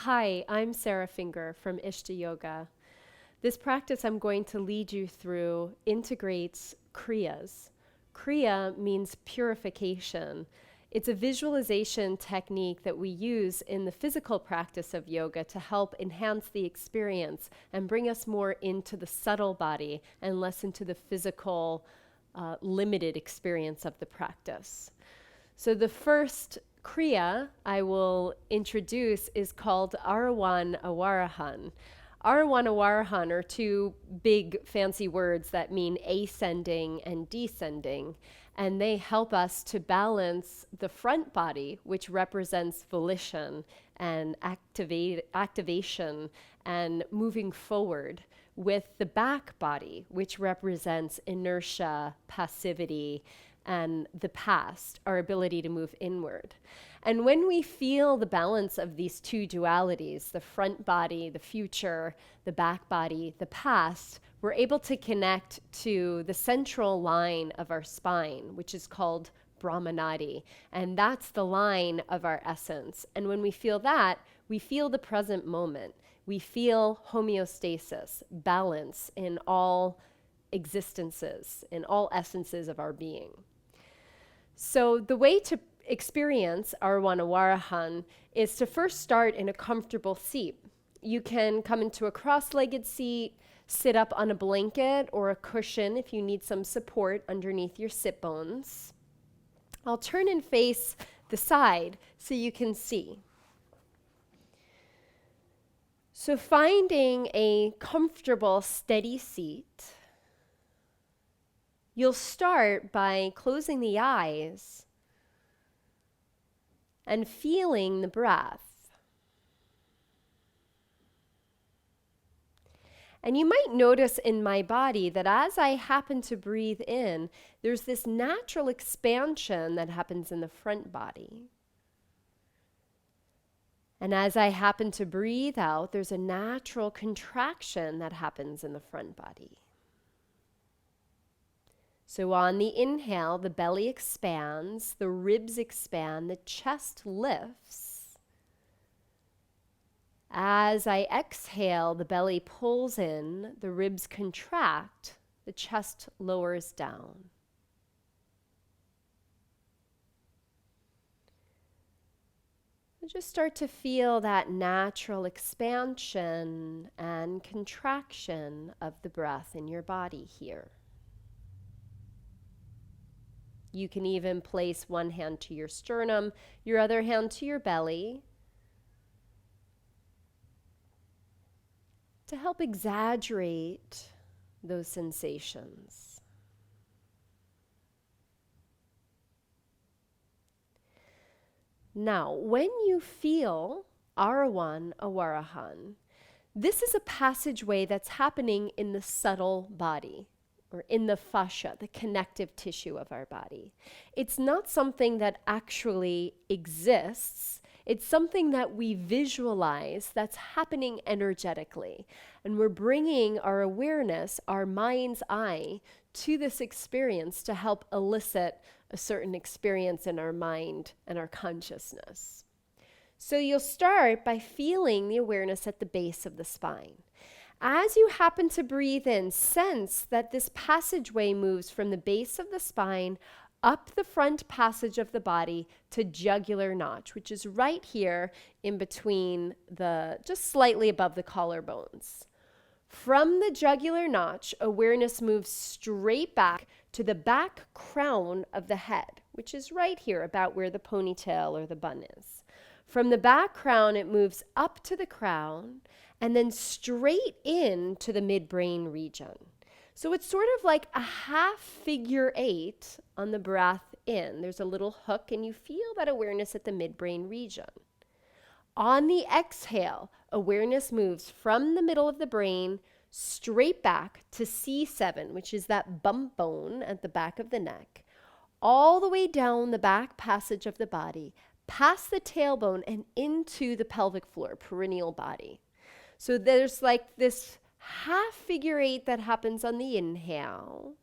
Hi, I'm Sarah Finger from Ishta Yoga. This practice I'm going to lead you through integrates Kriyas. Kriya means purification. It's a visualization technique that we use in the physical practice of yoga to help enhance the experience and bring us more into the subtle body and less into the physical, limited experience of the practice. So the first Kriya I will introduce is called Arohan, Awarohan. Arohan, Awarohan are two big fancy words that mean ascending and descending, and they help us to balance the front body, which represents volition and activation and moving forward, with the back body, which represents inertia, passivity, and the past, our ability to move inward. And when we feel the balance of these two dualities, the front body, the future, the back body, the past, we're able to connect to the central line of our spine, which is called Brahmanadi. And that's the line of our essence. And when we feel that, we feel the present moment. We feel homeostasis, balance in all existences, in all essences of our being. So the way to experience Arohan Awarohan is to first start in a comfortable seat. You can come into a cross-legged seat, sit up on a blanket or a cushion if you need some support underneath your sit bones. I'll turn and face the side so you can see. So finding a comfortable, steady seat, you'll start by closing the eyes and feeling the breath. And you might notice in my body that as I happen to breathe in, there's this natural expansion that happens in the front body. And as I happen to breathe out, there's a natural contraction that happens in the front body. So on the inhale, the belly expands, the ribs expand, the chest lifts. As I exhale, the belly pulls in, the ribs contract, the chest lowers down. And just start to feel that natural expansion and contraction of the breath in your body here. You can even place one hand to your sternum, your other hand to your belly, to help exaggerate those sensations. Now, when you feel Arohan, Awarohan, this is a passageway that's happening in the subtle body, or in the fascia, the connective tissue of our body. It's not something that actually exists. It's something that we visualize that's happening energetically. And we're bringing our awareness, our mind's eye, to this experience to help elicit a certain experience in our mind and our consciousness. So you'll start by feeling the awareness at the base of the spine. As you happen to breathe in, sense that this passageway moves from the base of the spine up the front passage of the body to jugular notch, which is right here in between just slightly above the collarbones. From the jugular notch, awareness moves straight back to the back crown of the head, which is right here about where the ponytail or the bun is. From the back crown, it moves up to the crown and then straight into the midbrain region. So it's sort of like a half figure eight on the breath in. There's a little hook and you feel that awareness at the midbrain region. On the exhale, awareness moves from the middle of the brain straight back to C7, which is that bump bone at the back of the neck, all the way down the back passage of the body, past the tailbone and into the pelvic floor, perineal body. So there's like this half figure eight that happens on the inhale,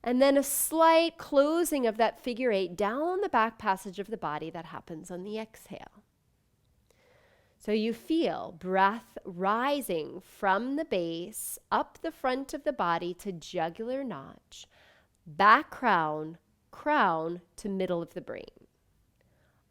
and then a slight closing of that figure eight down the back passage of the body that happens on the exhale. So you feel breath rising from the base up the front of the body to jugular notch, back crown, crown to middle of the brain.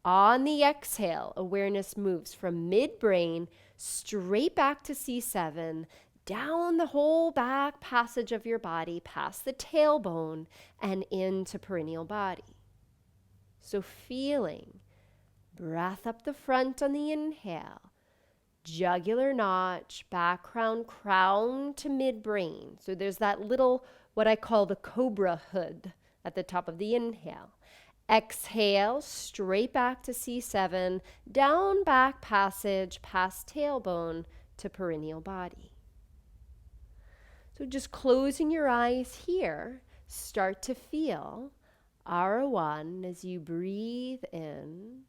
On the exhale, awareness moves from midbrain straight back to C7, down the whole back passage of your body, past the tailbone, and into perineal body. So feeling breath up the front on the inhale, jugular notch, back crown, crown to midbrain. So there's that little, what I call the cobra hood at the top of the inhale. Exhale, straight back to C7, down back passage, past tailbone to perineal body. So just closing your eyes here, start to feel Arohan as you breathe in,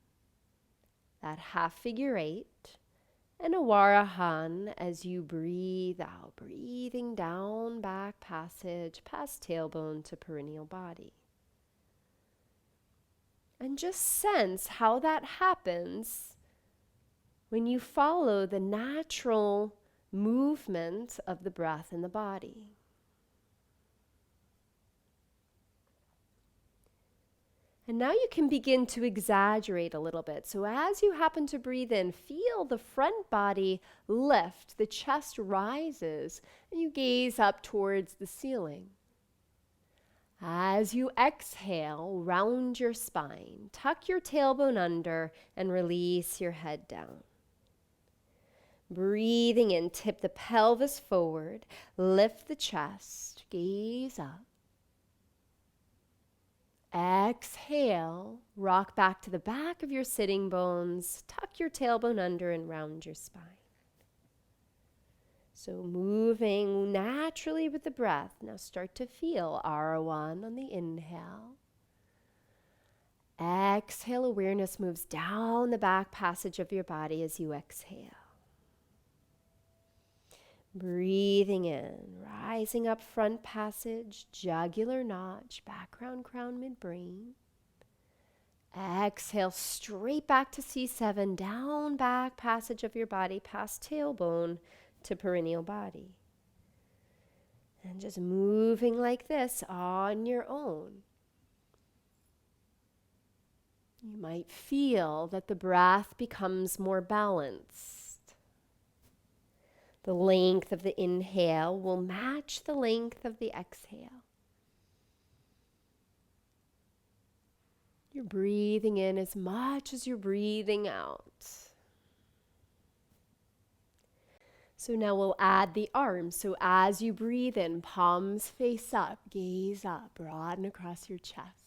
that half figure 8, and Awarohan as you breathe out, breathing down back passage, past tailbone to perineal body. And just sense how that happens when you follow the natural movement of the breath in the body. And now you can begin to exaggerate a little bit. So as you happen to breathe in, feel the front body lift, the chest rises, and you gaze up towards the ceiling. As you exhale, round your spine, tuck your tailbone under, and release your head down. Breathing in, tip the pelvis forward, lift the chest, gaze up. Exhale, rock back to the back of your sitting bones, tuck your tailbone under and round your spine. So moving naturally with the breath. Now start to feel Arohan on the inhale. Exhale, awareness moves down the back passage of your body as you exhale. Breathing in, rising up front passage, jugular notch, back crown, crown, midbrain. Exhale, straight back to C7, down back passage of your body, past tailbone to perineal body. And just moving like this on your own. You might feel that the breath becomes more balanced. The length of the inhale will match the length of the exhale. You're breathing in as much as you're breathing out. So now we'll add the arms. So as you breathe in, palms face up, gaze up, broaden across your chest.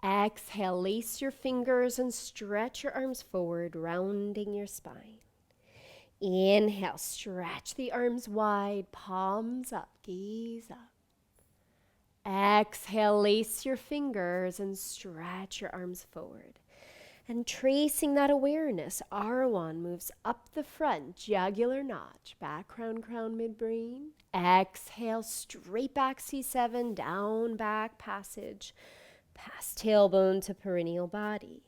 Exhale, lace your fingers and stretch your arms forward, rounding your spine. Inhale, stretch the arms wide, palms up, gaze up. Exhale, lace your fingers and stretch your arms forward. And tracing that awareness, Arohan moves up the front, jugular notch, back crown, crown, midbrain. Exhale, straight back C7, down back passage, past tailbone to perineal body.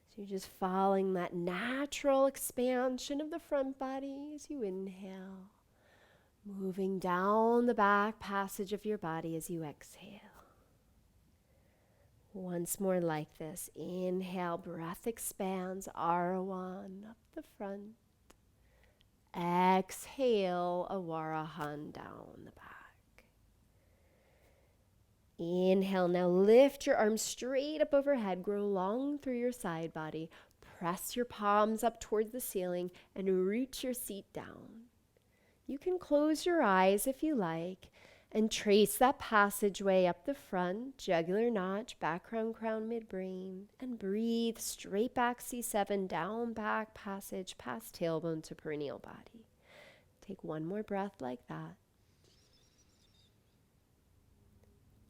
So you're just following that natural expansion of the front body as you inhale, moving down the back passage of your body as you exhale. Once more like this. Inhale, breath expands, Arohan up the front. Exhale, Awarohan down the back. Inhale, now lift your arms straight up overhead, grow long through your side body. Press your palms up towards the ceiling and root your seat down. You can close your eyes if you like and trace that passageway up the front, jugular notch, back crown, crown, midbrain, and breathe straight back C7, down back passage, past tailbone to perineal body. Take one more breath like that.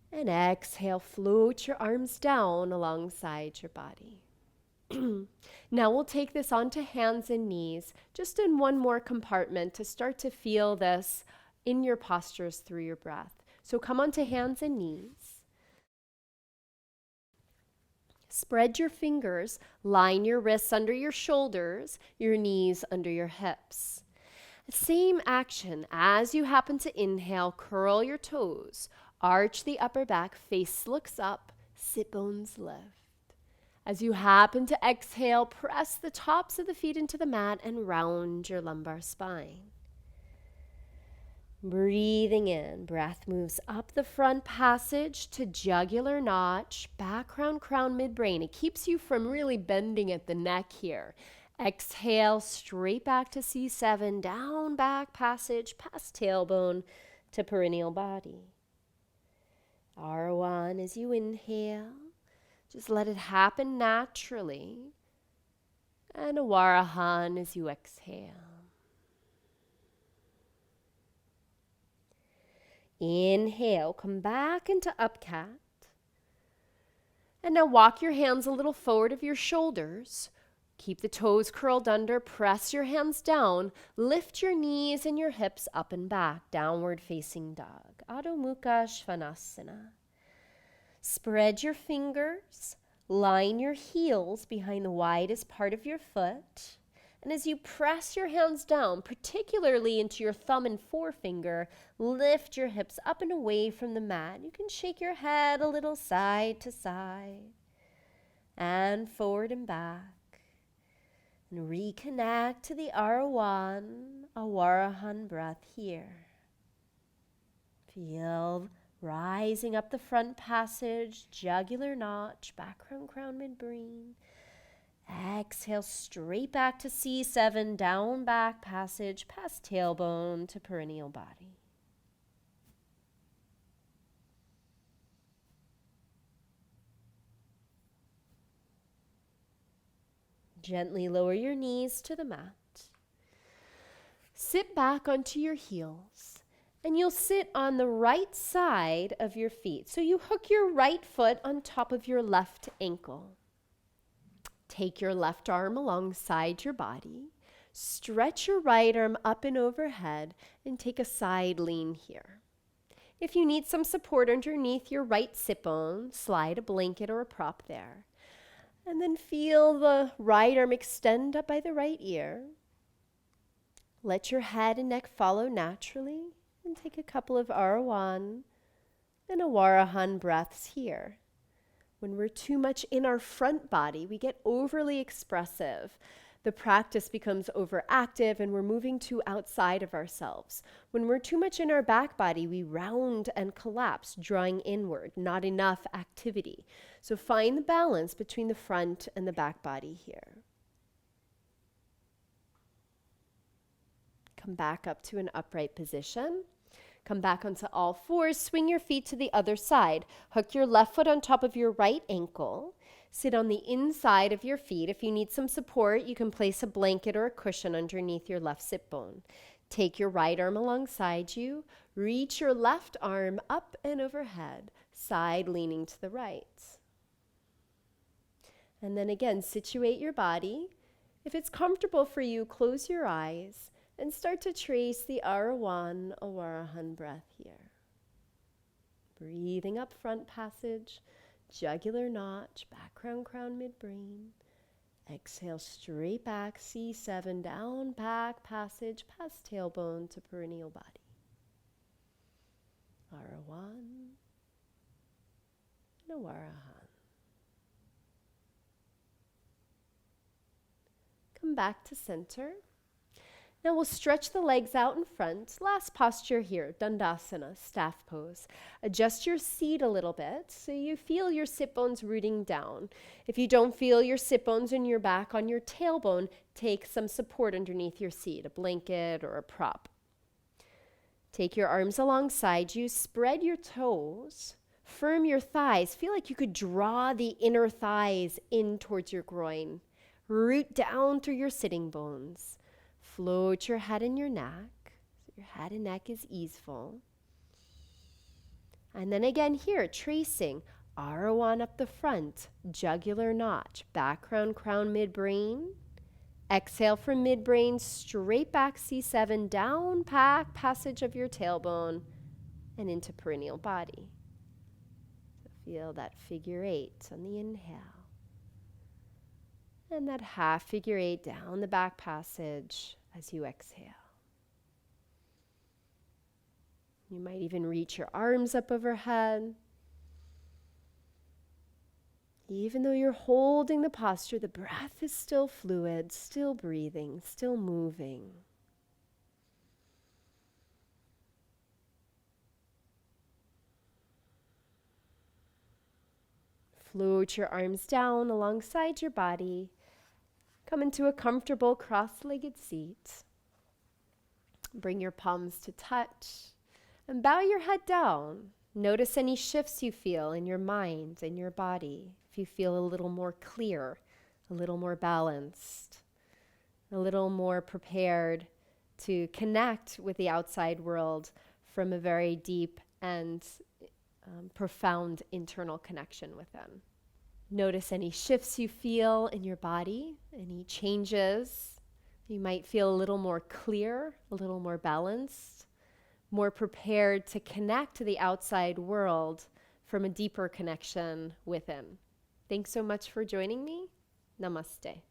And exhale, float your arms down alongside your body. Now we'll take this onto hands and knees, just in one more compartment to start to feel this in your postures through your breath. So come onto hands and knees. Spread your fingers, line your wrists under your shoulders, your knees under your hips. Same action. As you happen to inhale, curl your toes, arch the upper back, face looks up, sit bones lift. As you happen to exhale, press the tops of the feet into the mat and round your lumbar spine. Breathing in, breath moves up the front passage to jugular notch, back round crown midbrain. It keeps you from really bending at the neck here. Exhale, straight back to C7, down back passage, past tailbone to perineal body. Arohan as you inhale, just let it happen naturally. And Awarohan as you exhale. Inhale, come back into up cat. And now walk your hands a little forward of your shoulders. Keep the toes curled under, press your hands down, lift your knees and your hips up and back, downward facing dog, Adho Mukha Svanasana. Spread your fingers, line your heels behind the widest part of your foot. And as you press your hands down, particularly into your thumb and forefinger, lift your hips up and away from the mat. You can shake your head a little side to side and forward and back. And reconnect to the Arohan, Awarohan breath here. Feel rising up the front passage, jugular notch, back round crown midbrain. Exhale straight back to C7, down back passage, past tailbone to perineal body. Gently lower your knees to the mat. Sit back onto your heels, and you'll sit on the right side of your feet. So you hook your right foot on top of your left ankle. Take your left arm alongside your body. Stretch your right arm up and overhead and take a side lean here. If you need some support underneath your right sit bone, slide a blanket or a prop there. And then feel the right arm extend up by the right ear. Let your head and neck follow naturally and take a couple of Arohan and Awarohan breaths here. When we're too much in our front body, we get overly expressive. The practice becomes overactive and we're moving too outside of ourselves. When we're too much in our back body, we round and collapse, drawing inward, not enough activity. So find the balance between the front and the back body here. Come back up to an upright position. Come back onto all fours, swing your feet to the other side. Hook your left foot on top of your right ankle. Sit on the inside of your feet. If you need some support, you can place a blanket or a cushion underneath your left sit bone. Take your right arm alongside you. Reach your left arm up and overhead, side leaning to the right. And then again, situate your body. If it's comfortable for you, close your eyes. And start to trace the Arohan, Awarohan breath here. Breathing up front passage, jugular notch, back round crown midbrain. Exhale straight back, C7, down back passage, past tailbone to perineal body. Arohan and Awarohan. Come back to center. Now we'll stretch the legs out in front. Last posture here, Dandasana, staff pose. Adjust your seat a little bit so you feel your sit bones rooting down. If you don't feel your sit bones in your back on your tailbone, take some support underneath your seat, a blanket or a prop. Take your arms alongside you, spread your toes, firm your thighs. Feel like you could draw the inner thighs in towards your groin. Root down through your sitting bones. Float your head and your neck, so your head and neck is easeful. And then again here, tracing Arohan up the front, jugular notch, background crown midbrain. Exhale from midbrain, straight back C7, down back passage of your tailbone and into perineal body. So feel that figure 8 on the inhale. And that half figure eight down the back passage as you exhale. You might even reach your arms up overhead. Even though you're holding the posture, the breath is still fluid, still breathing, still moving. Float your arms down alongside your body. Come into a comfortable cross-legged seat. Bring your palms to touch and bow your head down. Notice any shifts you feel in your mind and your body. If you feel a little more clear, a little more balanced, a little more prepared to connect with the outside world from a very deep and profound internal connection within. Notice any shifts you feel in your body, any changes. You might feel a little more clear, a little more balanced, more prepared to connect to the outside world from a deeper connection within. Thanks so much for joining me. Namaste.